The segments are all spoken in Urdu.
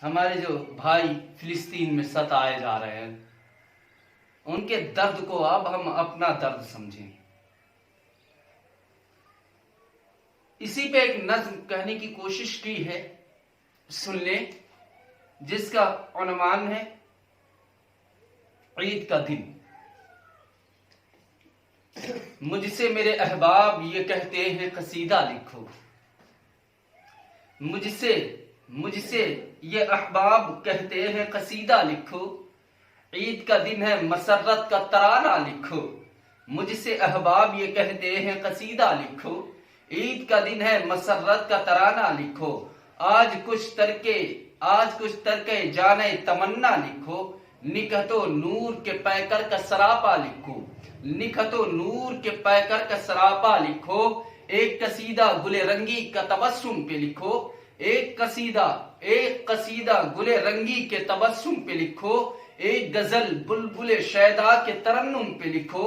ہمارے جو بھائی فلسطین میں ستائے جا رہے ہیں، ان کے درد کو اب ہم اپنا درد سمجھیں۔ اسی پہ ایک نظم کہنے کی کوشش کی ہے، سن لیں، جس کا عنوان ہے عید کا دن۔ مجھ سے میرے احباب یہ کہتے ہیں قصیدہ لکھو، مجھ سے یہ احباب کہتے ہیں قصیدہ لکھو، عید کا دن ہے مسرت کا ترانہ لکھو۔ مجھ سے احباب یہ کہتے ہیں قصیدہ لکھو، عید کا دن ہے مسرت کا ترانہ لکھو۔ آج کچھ ترکے جانے تمنا لکھو، نکہت و نور کے پیکر کا سراپا لکھو، نکہت و نور کے پیکر کا سراپا لکھو۔ ایک قصیدہ گل رنگی کا تبسم پہ لکھو، ایک قصیدہ گل رنگی کے تبسم پہ لکھو۔ ایک غزل بلبل شیدا کے ترنم پہ لکھو،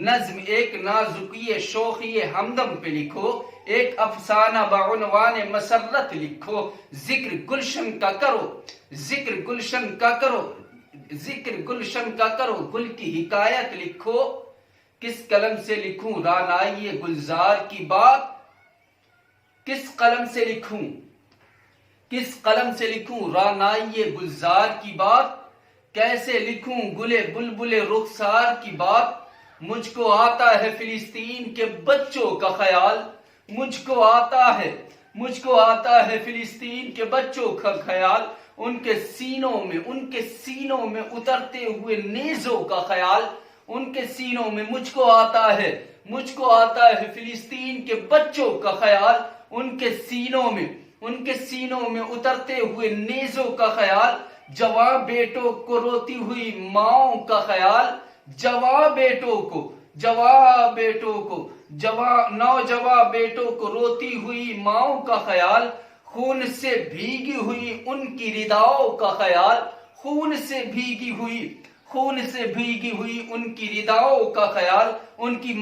نظم ایک نازکی شوخی ہمدم پہ لکھو۔ ایک افسانہ بعنوان مسرت لکھو، ذکر گلشن کا کرو، گل کی حکایت لکھو۔ کس قلم سے لکھوں رعنائی گلزار کی بات، کس قلم سے لکھوں رعنائی گلزار کی بات، کیسے لکھوں گلے بلبل رخسار کی بات۔ مجھ کو آتا ہے فلسطین کے بچوں کا خیال، مجھ کو آتا ہے فلسطین کے بچوں کا خیال، ان کے سینوں میں اترتے ہوئے نیزوں کا خیال، ان کے سینوں میں مجھ کو آتا ہے فلسطین کے بچوں کا خیال، ان کے سینوں میں اترتے ہوئے نیزوں کا خیال۔ جوان بیٹوں کو روتی ہوئی ماؤں کا خیال، نوجوان بیٹوں کو روتی ہوئی ماؤں کا خیال، خون سے بھیگی ہوئی ان کی رداؤں کا خیال، خون سے بھیگی ہوئی ان کی رداؤں کا خیال۔ ان کی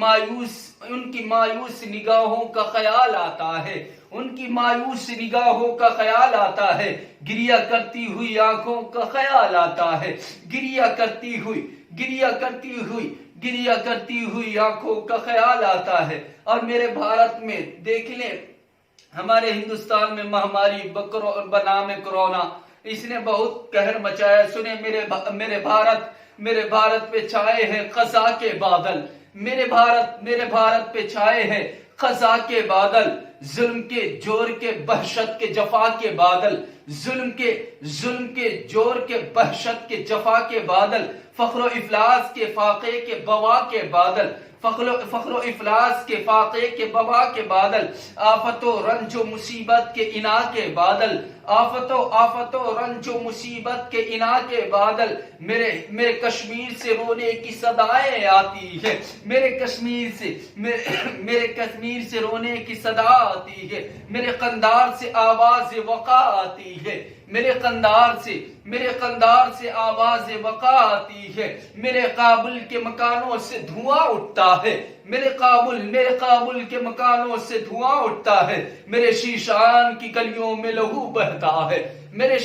مایوس نگاہوں کا خیال آتا ہے، ان کی مایوس نگاہوں کا خیال آتا ہے، گریہ کرتی ہوئی آنکھوں کا خیال آتا ہے، گریہ کرتی ہوئی آنکھوں کا خیال آتا ہے۔ اور میرے بھارت میں دیکھ لیں، ہمارے ہندوستان میں مہاماری بنام کرونا، اس نے بہت قہر مچایا۔ سنیں، میرے بھارت پہ چھائے ہیں قضا کے بادل، میرے بھارت پہ چھائے ہیں قضا کے بادل، ظلم کے جور کے وحشت کے جفا کے بادل، ظلم کے جور کے وحشت کے جفا کے بادل، فخر و افلاس کے فاقے کے بوا کے بادل، فخر و افلاس کے فاقے کے بوا کے بادل، آفت و رنج و مصیبت کے انا کے بادل، آفت و رنج و مصیبت کے انا کے بادل۔ میرے کشمیر سے رونے کی صدائیں آتی ہے، میرے کشمیر سے رونے کی صدا آتی ہے، میرے قندار سے آواز وقا آتی ہے، میرے قندار سے آواز وقا آتی ہے، میرے قابل کے مکانوں سے دھواں اٹھتا ہے، میرے قابل کے مکانوں سے دھواں اٹھتا ہے، میرے شیشان کی گلیوں میں لہو بہتا ہے، میرے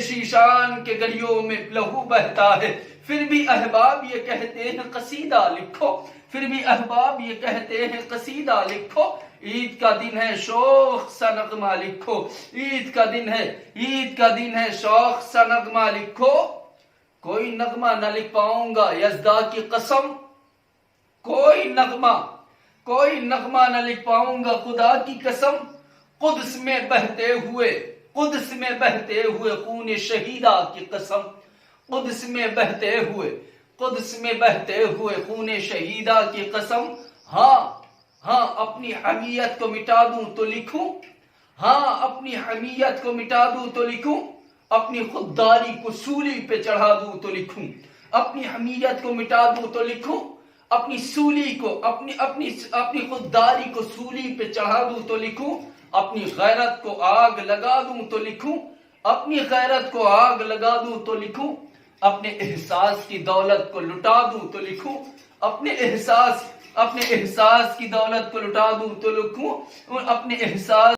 شیشان کے گلیوں میں لہو بہتا ہے۔ پھر بھی احباب یہ کہتے ہیں قصیدہ لکھو، عید کا دن ہے شوق سا نغمہ لکھو، عید کا دن ہے شوق سا نغمہ لکھو۔ کوئی نغمہ نہ لکھ پاؤں گا یزدا کی قسم، کوئی نغمہ نہ لکھ پاؤں گا خدا کی قسم، قدس میں بہتے ہوئے خون شہیدہ کی قسم، قدس میں بہتے ہوئے خون شہیدہ کی قسم۔ ہاں اپنی حمیت کو مٹا دوں تو لکھوں، اپنی خودداری کو سولی پہ چڑھا دوں تو لکھوں، اپنی حمیت کو مٹا دوں تو لکھوں، اپنی خودداری کو سولی پہ چڑھا دوں تو لکھوں، اپنی غیرت کو آگ لگا دوں تو لکھوں، اپنے احساس کی دولت کو لٹا دوں تو لکھوں، اپنے احساس کی دولت کو لٹا دوں تو لکھوں، اپنے احساس